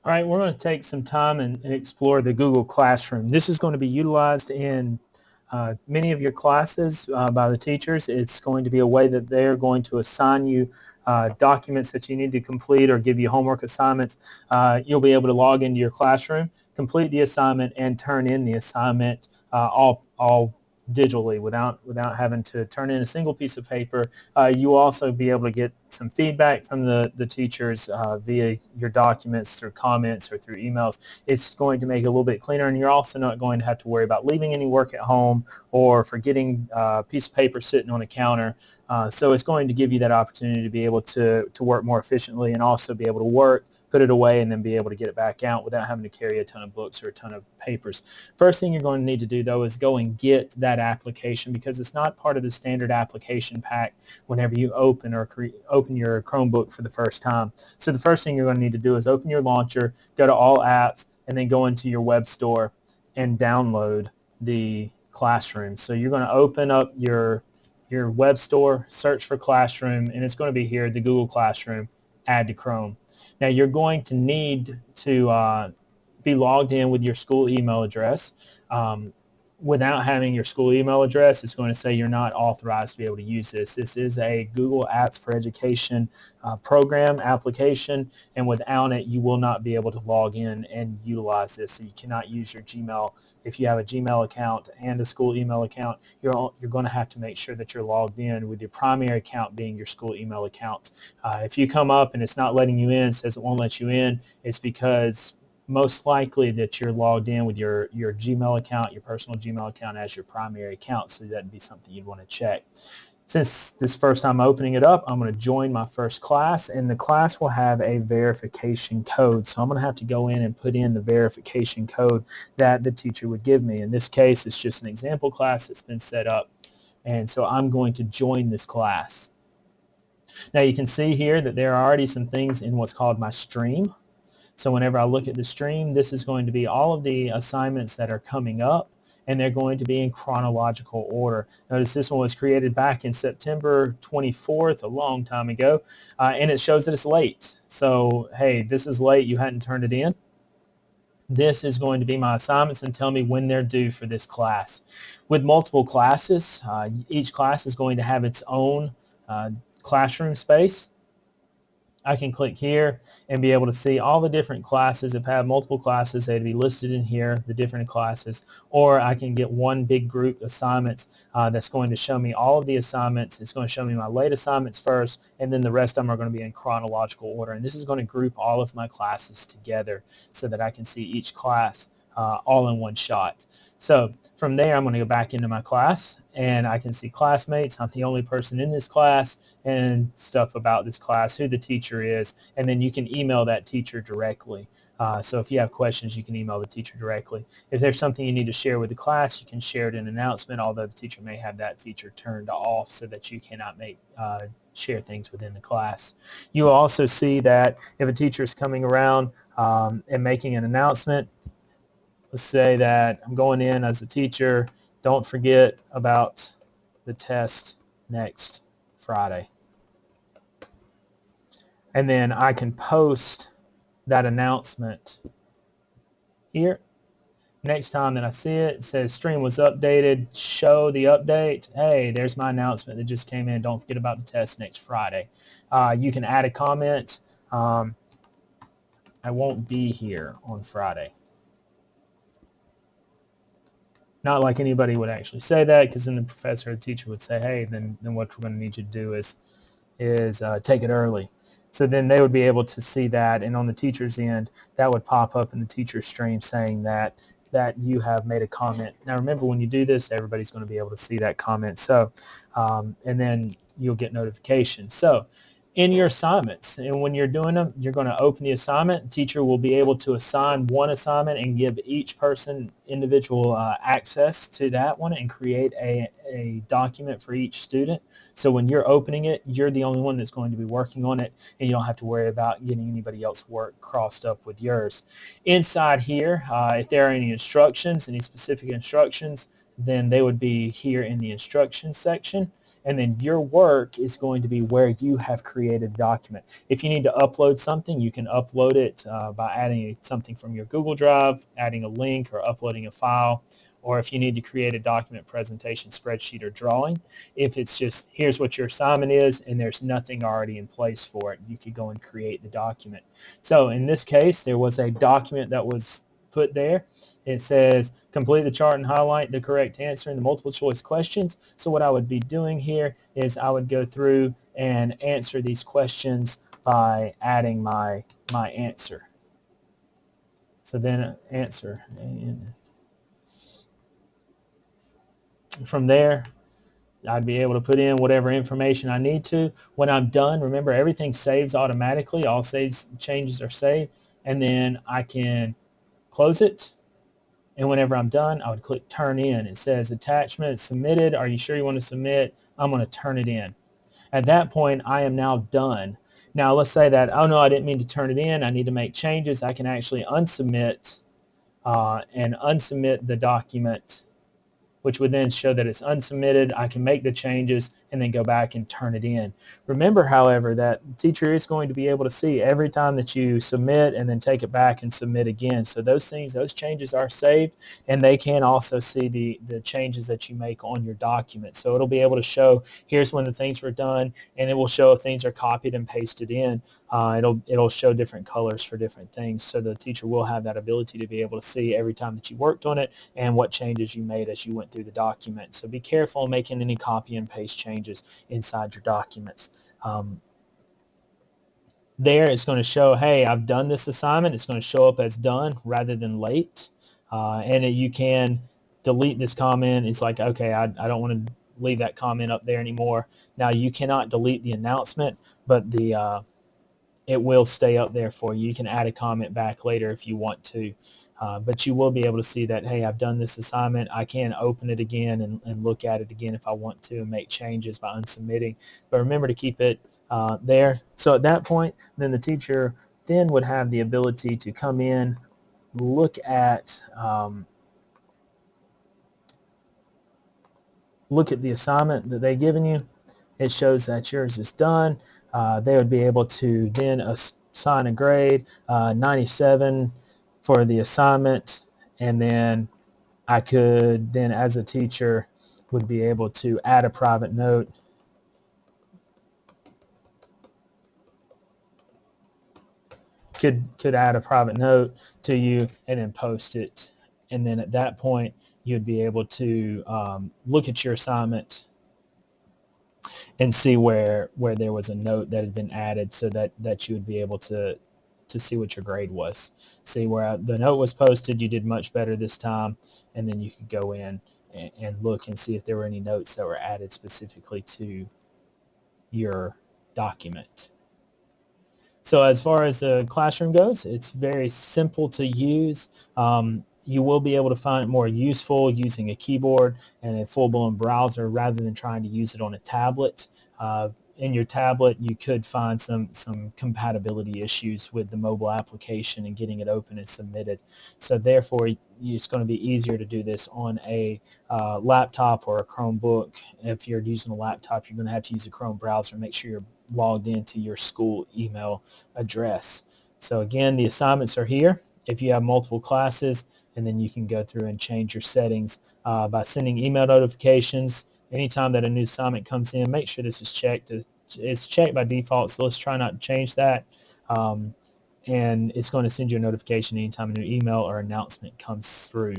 All right, we're going to take some time and explore the Google Classroom. This is going to be utilized in many of your classes by the teachers. It's going to be a way that they're going to assign you documents that you need to complete or give you homework assignments. You'll be able to log into your classroom, complete the assignment, and turn in the assignment all digitally without having to turn in a single piece of paper. You will also be able to get some feedback from the teachers via your documents through comments or through emails. It's going to make it a little bit cleaner, and you're also not going to have to worry about leaving any work at home or forgetting a piece of paper sitting on a counter. So it's going to give you that opportunity to be able to work more efficiently and also be able to work, put it away, and then be able to get it back out without having to carry a ton of books or a ton of papers. First thing you're going to need to do, though, is go and get that application because it's not part of the standard application pack whenever you open open your Chromebook for the first time. So the first thing you're going to need to do is open your launcher, go to All Apps, and then go into your web store and download the Classroom. So you're going to open up your web store, search for Classroom, and it's going to be here, the Google Classroom, add to Chrome. Now you're going to need to be logged in with your school email address. Without having your school email address, it's going to say you're not authorized to be able to use this. This is a Google Apps for Education program application, and without it, you will not be able to log in and utilize this. So you cannot use your Gmail. If you have a Gmail account and a school email account, you're going to have to make sure that you're logged in with your primary account being your school email account. If you come up and it's not letting you in, says it won't let you in, it's because most likely that you're logged in with your Gmail account, your personal Gmail account as your primary account. So that'd be something you'd want to check. Since this first time opening it up, I'm going to join my first class, and the class will have a verification code. So I'm going to have to go in and put in the verification code that the teacher would give me. In this case, it's just an example class that's been set up. And so I'm going to join this class. Now you can see here that there are already some things in what's called my stream. So whenever I look at the stream, this is going to be all of the assignments that are coming up, and they're going to be in chronological order. Notice this one was created back in September 24th, a long time ago, and it shows that it's late. So, hey, this is late. You hadn't turned it in. This is going to be my assignments and tell me when they're due for this class. With multiple classes, each class is going to have its own classroom space. I can click here and be able to see all the different classes. If I have multiple classes, they'd be listed in here, the different classes. Or I can get one big group assignments that's going to show me all of the assignments. It's going to show me my late assignments first, and then the rest of them are going to be in chronological order. And this is going to group all of my classes together so that I can see each class all in one shot. So from there, I'm going to go back into my class, and I can see classmates. I'm the only person in this class, and stuff about this class, who the teacher is, and then you can email that teacher directly. So if you have questions, you can email the teacher directly. If there's something you need to share with the class, you can share it in an announcement, although the teacher may have that feature turned off so that you cannot share things within the class. You will also see that if a teacher is coming around and making an announcement, let's say that I'm going in as a teacher, don't forget about the test next Friday. And then I can post that announcement here. Next time that I see it, it says stream was updated, show the update. Hey, there's my announcement that just came in. Don't forget about the test next Friday. You can add a comment. I won't be here on Friday. Not like anybody would actually say that, because then the professor or teacher would say, hey, then what we're going to need you to do is take it early. So then they would be able to see that, and on the teacher's end, that would pop up in the teacher's stream saying that you have made a comment. Now remember, when you do this, everybody's going to be able to see that comment. So, and then you'll get notifications. So in your assignments, and when you're doing them, you're going to open the assignment. The teacher will be able to assign one assignment and give each person individual access to that one and create a document for each student. So when you're opening it, you're the only one that's going to be working on it, and you don't have to worry about getting anybody else's work crossed up with yours. Inside here, if there are any instructions, any specific instructions, then they would be here in the instructions section. and then your work is going to be where you have created a document. If you need to upload something, you can upload it by adding something from your Google Drive, adding a link, or uploading a file. Or if you need to create a document, presentation, spreadsheet, or drawing, if it's just here's what your assignment is and there's nothing already in place for it, you could go and create the document. So in this case, there was a document that was put there. It says complete the chart and highlight the correct answer in the multiple choice questions. So what I would be doing here is I would go through and answer these questions by adding my answer. So then answer, and from there I'd be able to put in whatever information I need to. When I'm done, remember everything saves automatically. All saves changes are saved, and then I can close it. And whenever I'm done, I would click turn in. It says attachment submitted. Are you sure you want to submit? I'm going to turn it in. At that point, I am now done. Now let's say that, oh no, I didn't mean to turn it in. I need to make changes. I can actually unsubmit and unsubmit the document, which would then show that it's unsubmitted. I can make the changes and then go back and turn it in. Remember, however, that the teacher is going to be able to see every time that you submit and then take it back and submit again. So those things, those changes are saved, and they can also see the changes that you make on your document. So it'll be able to show here's when the things were done, and it will show if things are copied and pasted in. It'll show different colors for different things. So the teacher will have that ability to be able to see every time that you worked on it and what changes you made as you went through the document. So be careful making any copy and paste changes inside your documents. There it's going to show, hey, I've done this assignment. It's going to show up as done rather than late. You can delete this comment. It's like, okay, I don't want to leave that comment up there anymore. Now you cannot delete the announcement, but it will stay up there for you. You can add a comment back later if you want to. But you will be able to see that, hey, I've done this assignment. I can open it again and look at it again if I want to and make changes by unsubmitting. But remember to keep it there. So at that point, then the teacher then would have the ability to come in, look at the assignment that they've given you. It shows that yours is done. They would be able to then assign a grade, 97 for the assignment, and then I could then, as a teacher, would be able to add a private note. Could add a private note to you and then post it, and then at that point you'd be able to look at your assignment and see where there was a note that had been added, so that you would be able to see what your grade was. See where the note was posted, you did much better this time, and then you could go in and look and see if there were any notes that were added specifically to your document. So as far as the classroom goes, it's very simple to use. You will be able to find it more useful using a keyboard and a full-blown browser rather than trying to use it on a tablet. In your tablet, you could find some compatibility issues with the mobile application and getting it open and submitted. So therefore, it's going to be easier to do this on a laptop or a Chromebook. If you're using a laptop, you're going to have to use a Chrome browser. Make sure you're logged into your school email address. So again, the assignments are here if you have multiple classes, and then you can go through and change your settings by sending email notifications. Anytime that a new assignment comes in, make sure this is checked. It's checked by default, so let's try not to change that. And it's going to send you a notification anytime a new email or announcement comes through.